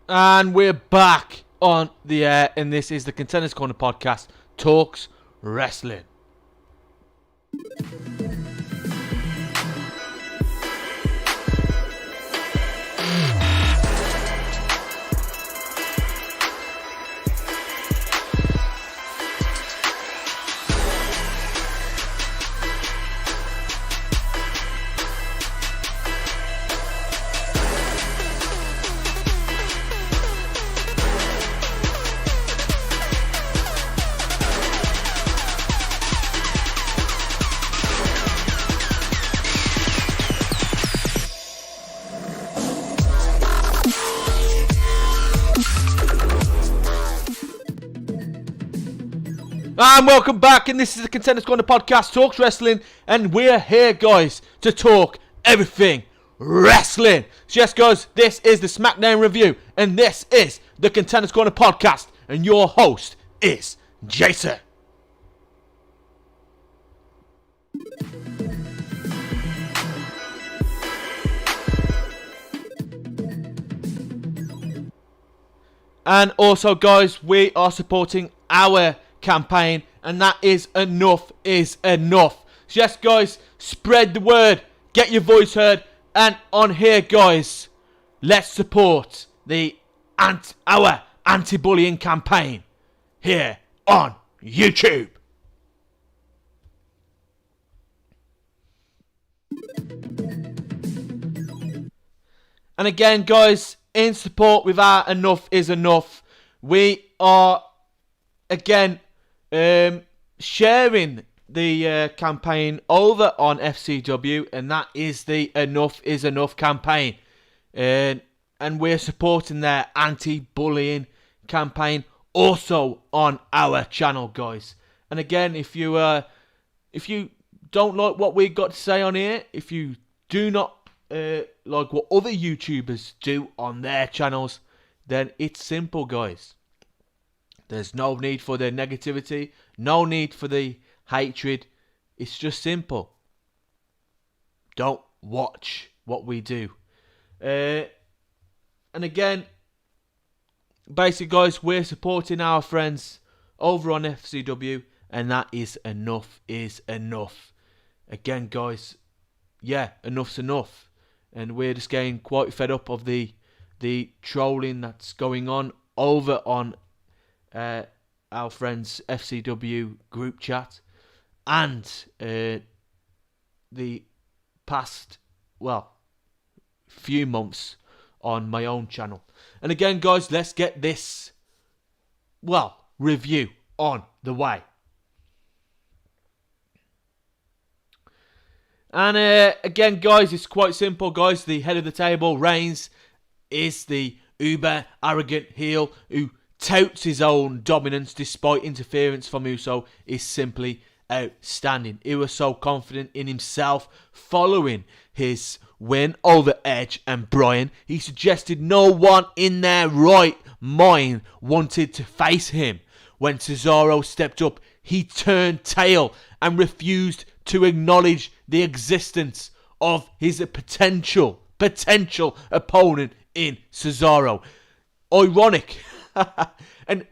And we're back on the air, and this is the Contenders Corner podcast, Talks Wrestling. And welcome back, and this is the Contenders Corner podcast, Talks Wrestling, and we're here, guys, to talk everything wrestling. So yes, guys, this is the SmackDown review, and this is the Contenders Corner podcast, and your host is Jason. And also, guys, we are supporting our campaign, and that is enough is enough. So yes, guys, spread the word, get your voice heard, and on here, guys, let's support our anti-bullying campaign here on YouTube. And again, guys, in support with our enough is enough, we are again sharing the campaign over on FCW, and that is the Enough is Enough campaign, and we're supporting their anti-bullying campaign also on our channel, guys. And again, if you don't like what we got to say on here, if you do not like what other YouTubers do on their channels, then it's simple, guys. There's no need for the negativity, no need for the hatred. It's just simple. Don't watch what we do. And again, basically, guys, we're supporting our friends over on FCW, and that is enough is enough. Again, guys, yeah, enough's enough. And we're just getting quite fed up of the trolling that's going on over on our friends FCW group chat, and the past, few months on my own channel. And again, guys, let's get this, review on the way. And again, guys, it's quite simple, guys. The head of the table, Reigns, is the uber arrogant heel who touts his own dominance despite interference from Uso is simply outstanding. He was so confident in himself following his win over Edge and Bryan. He suggested no one in their right mind wanted to face him. When Cesaro stepped up, he turned tail and refused to acknowledge the existence of his potential opponent in Cesaro. Ironic. And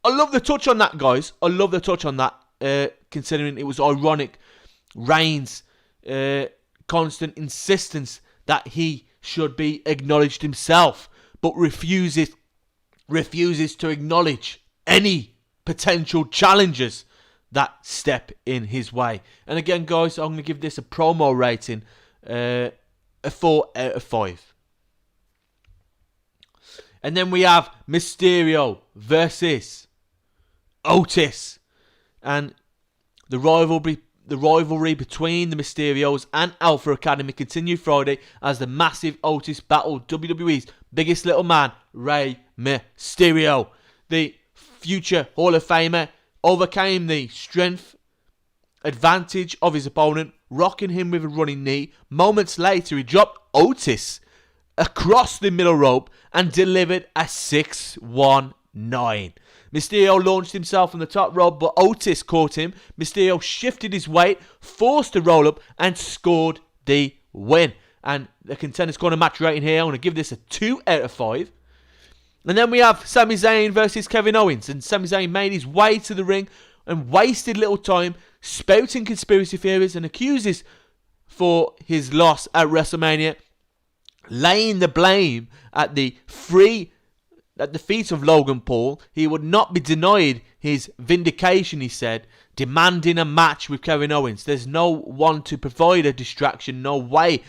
I love the touch on that, guys. I love the touch on that, considering it was ironic. Reigns' constant insistence that he should be acknowledged himself, but refuses to acknowledge any potential challengers that step in his way. And again, guys, I'm going to give this a promo rating, a 4 out of 5. And then we have Mysterio versus Otis. And the rivalry between the Mysterios and Alpha Academy continued Friday as the massive Otis battled WWE's biggest little man, Rey Mysterio. The future Hall of Famer overcame the strength advantage of his opponent, rocking him with a running knee. Moments later, he dropped Otis across the middle rope and delivered a 619. Mysterio launched himself on the top rope, but Otis caught him. Mysterio shifted his weight, forced a roll-up, and scored the win. And the Contenders Corner match rating here, I'm going to give this a 2 out of 5. And then we have Sami Zayn versus Kevin Owens. And Sami Zayn made his way to the ring and wasted little time spouting conspiracy theories and accuses for his loss at WrestleMania, laying the blame at the feet of Logan Paul. He would not be denied his vindication, he said, demanding a match with Kevin Owens. There's no one to provide a distraction, no way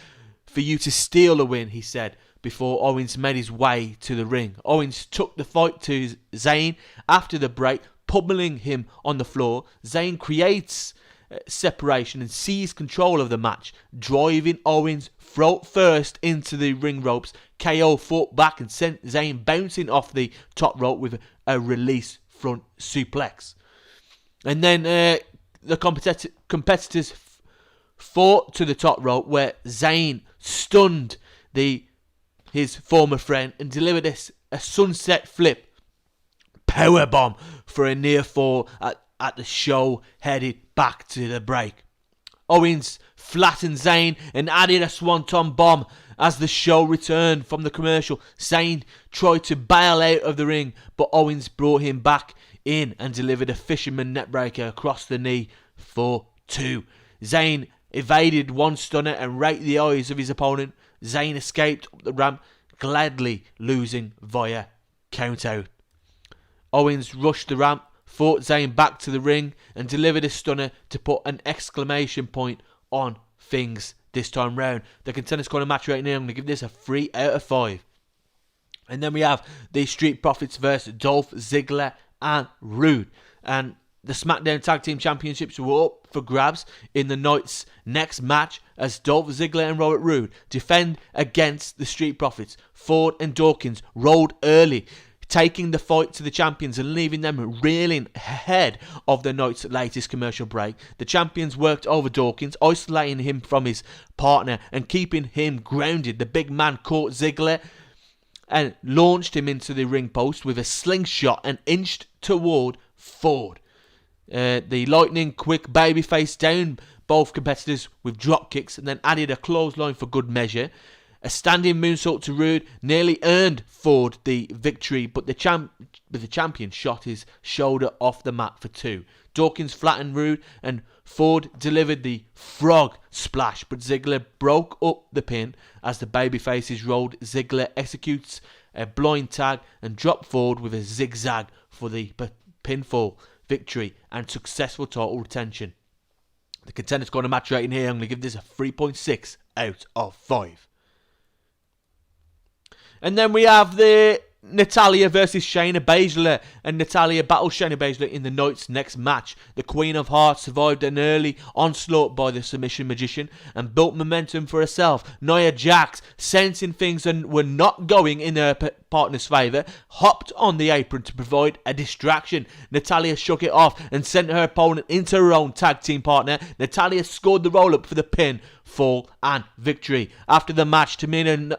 for you to steal a win, he said, before Owens made his way to the ring. Owens took the fight to Zayn after the break, pummeling him on the floor. Zayn creates separation and seized control of the match, driving Owens throat first into the ring ropes. KO fought back and sent Zayn bouncing off the top rope with a release front suplex. And then the competitors fought to the top rope, where Zayn stunned his former friend and delivered a sunset flip powerbomb for a near fall at the show headed back to the break. Owens flattened Zayn and added a swanton bomb as the show returned from the commercial. Zayn tried to bail out of the ring, but Owens brought him back in and delivered a fisherman neckbreaker across the knee for 2. Zayn evaded one stunner and raked the eyes of his opponent. Zayn escaped up the ramp, gladly losing via countout. Owens rushed the ramp, fought Zayn back to the ring and delivered a stunner to put an exclamation point on things this time round. The Contenders Corner match right now, I'm going to give this a 3 out of 5. And then we have the Street Profits versus Dolph Ziggler and Rude. And the SmackDown Tag Team Championships were up for grabs in the night's next match as Dolph Ziggler and Robert Roode defend against the Street Profits. Ford and Dawkins rolled early, taking the fight to the champions and leaving them reeling ahead of the night's latest commercial break. The champions worked over Dawkins, isolating him from his partner and keeping him grounded. The big man caught Ziggler and launched him into the ring post with a slingshot and inched toward Ford. The lightning quick babyface down both competitors with drop kicks and then added a clothesline for good measure. A standing moonsault to Rude nearly earned Ford the victory, but the champion shot his shoulder off the mat for 2. Dawkins flattened Rude and Ford delivered the frog splash, but Ziggler broke up the pin as the babyfaces rolled. Ziggler executes a blind tag and dropped Ford with a zigzag for the pinfall victory and successful title retention. The Contenders Corner match rating here, I'm going to give this a 3.6 out of 5. And then we have the Natalya versus Shayna Baszler, and Natalya battles Shayna Baszler in the night's next match. The Queen of Hearts survived an early onslaught by the submission magician and built momentum for herself. Nia Jax, sensing things were not going in her partner's favour, hopped on the apron to provide a distraction. Natalya shook it off and sent her opponent into her own tag team partner. Natalya scored the roll-up for the pin, fall and victory. After the match, Tamina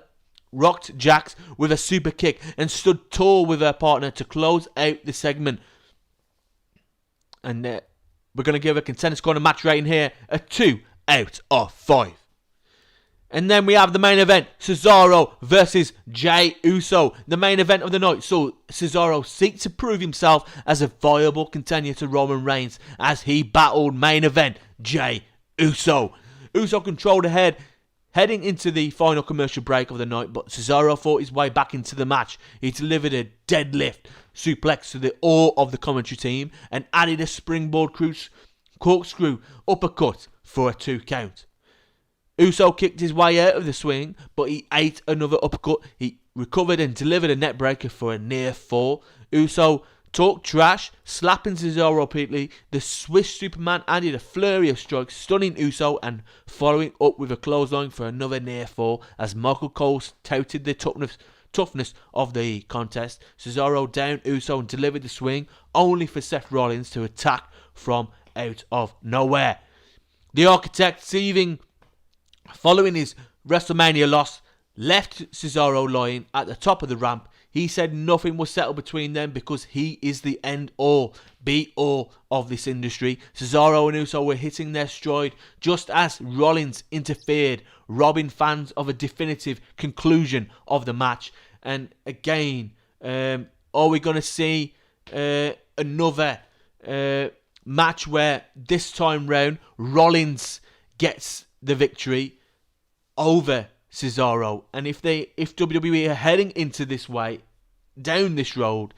rocked Jax with a super kick and stood tall with her partner to close out the segment. And we're going to give a Contenders Corner match rating here a 2 out of 5. And then we have the main event, Cesaro versus Jey Uso. The main event of the night saw Cesaro seek to prove himself as a viable contender to Roman Reigns as he battled main event Jey Uso. Uso controlled ahead heading into the final commercial break of the night, but Cesaro fought his way back into the match. He delivered a deadlift suplex to the awe of the commentary team and added a springboard corkscrew uppercut for a 2 count. Uso kicked his way out of the swing, but he ate another uppercut. He recovered and delivered a neckbreaker for a near fall. Uso talked trash, slapping Cesaro repeatedly. The Swiss Superman added a flurry of strikes, stunning Uso and following up with a clothesline for another near fall as Michael Cole touted the toughness of the contest. Cesaro downed Uso and delivered the swing, only for Seth Rollins to attack from out of nowhere. The Architect, seething following his WrestleMania loss, left Cesaro lying at the top of the ramp. He said nothing was settled between them because he is the end-all, be-all of this industry. Cesaro and Uso were hitting their stride just as Rollins interfered, robbing fans of a definitive conclusion of the match. And again, Are we going to see another match where this time round Rollins gets the victory over Cesaro? And if WWE are heading into this way, down this road,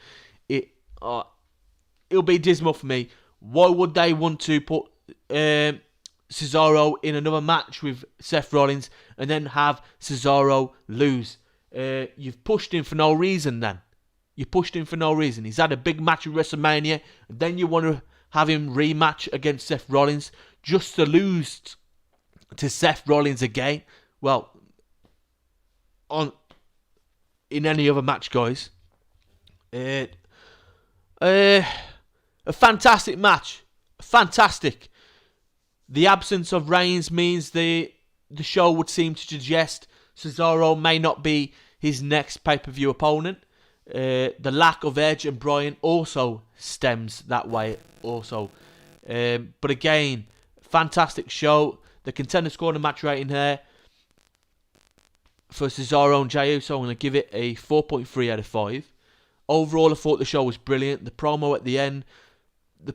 it'll be dismal for me. Why would they want to put Cesaro in another match with Seth Rollins and then have Cesaro lose? You've pushed him for no reason then. You pushed him for no reason. He's had a big match at WrestleMania, and then you want to have him rematch against Seth Rollins just to lose to Seth Rollins again. Well, in any other match, guys. A fantastic match. Fantastic. The absence of Reigns means the show would seem to suggest Cesaro may not be his next pay-per-view opponent. The lack of Edge and Bryan also stems that way also. But again, fantastic show. The Contenders scored a match rating here for Cesaro and Jey Uso. I'm going to give it a 4.3 out of 5. Overall, I thought the show was brilliant. The promo at the end, the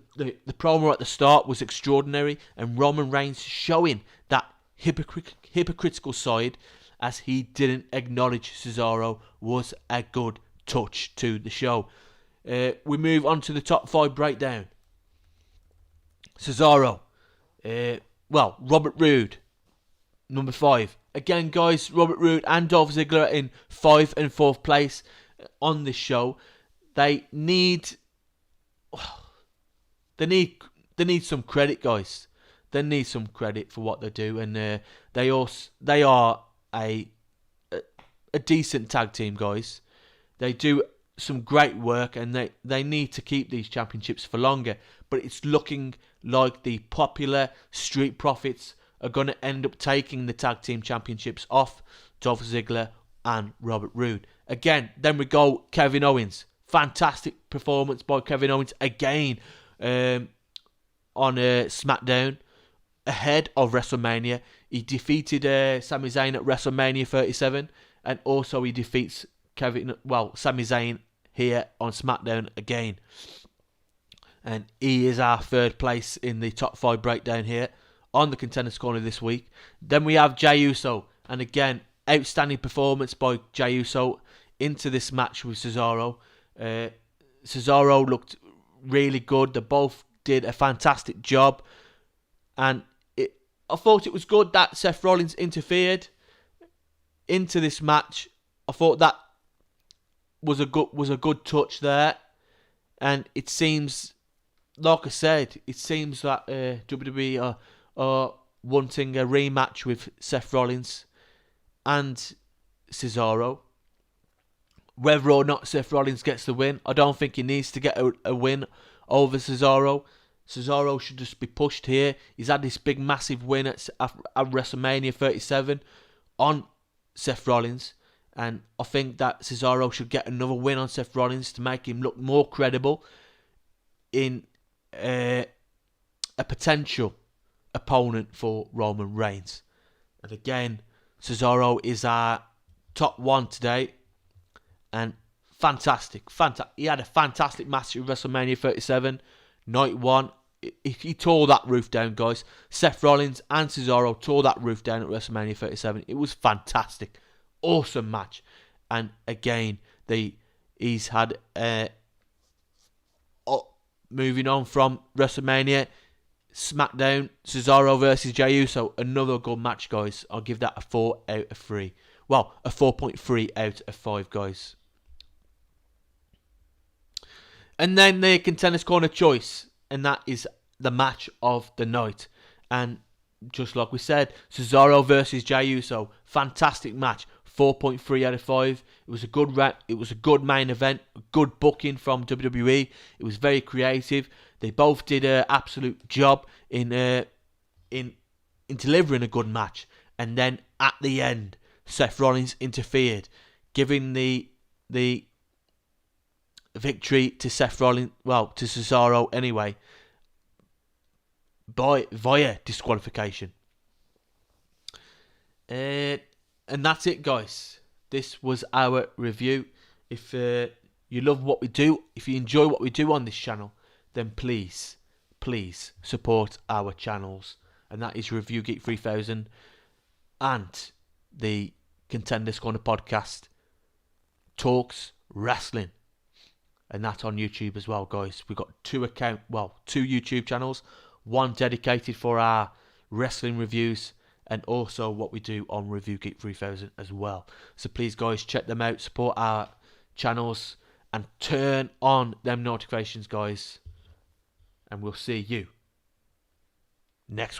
promo at the start was extraordinary, and Roman Reigns showing that hypocritical side as he didn't acknowledge Cesaro was a good touch to the show. We move on to the top 5 breakdown. Cesaro. Robert Roode, number 5. Again, guys, Robert Roode and Dolph Ziggler in 5 and 4th place on this show. They need some credit, guys. They need some credit for what they do, and they are a decent tag team, guys. They do some great work, and they need to keep these championships for longer. But it's looking like the popular Street Profits are going to end up taking the tag team championships off Dolph Ziggler and Robert Roode. Again, then we go Kevin Owens. Fantastic performance by Kevin Owens again on SmackDown ahead of WrestleMania. He defeated Sami Zayn at WrestleMania 37, and also he defeats Sami Zayn here on SmackDown again. And he is our 3rd place in the top 5 breakdown here on the Contenders Corner this week. Then we have Jey Uso, and again, outstanding performance by Jey Uso into this match with Cesaro. Cesaro looked really good. They both did a fantastic job, and I thought it was good that Seth Rollins interfered into this match. I thought that was a good touch there, and it seems, like I said, it seems that WWE are wanting a rematch with Seth Rollins and Cesaro. Whether or not Seth Rollins gets the win, I don't think he needs to get a win over Cesaro. Cesaro should just be pushed here. He's had this big, massive win at WrestleMania 37 on Seth Rollins. And I think that Cesaro should get another win on Seth Rollins to make him look more credible in a potential opponent for Roman Reigns. And again, Cesaro is our top 1 today. And fantastic. He had a fantastic match at WrestleMania 37. Night 1. He tore that roof down, guys. Seth Rollins and Cesaro tore that roof down at WrestleMania 37. It was fantastic. Awesome match. And again, he's had moving on from WrestleMania, SmackDown, Cesaro versus Jey Uso. Another good match, guys. I'll give that a 4 out of 3. Well, a 4.3 out of 5, guys. And then the Contenders Corner choice, and that is the match of the night. And just like we said, Cesaro versus Jey Uso, fantastic match. 4.3 out of 5. It was a good main event, a good booking from WWE. It was very creative. They both did an absolute job in delivering a good match. And then at the end, Seth Rollins interfered, giving the victory to Seth Rollins, to Cesaro anyway, via disqualification. And that's it, guys. This was our review. If you love what we do, if you enjoy what we do on this channel, then please support our channels. And that is Review Geek 3000 and the Contenders Corner podcast talks wrestling. And that's on YouTube as well, guys. We've got two YouTube channels. One dedicated for our wrestling reviews, and also what we do on Review Geek 3000 as well. So please, guys, check them out. Support our channels and turn on them notifications, guys. And we'll see you next week.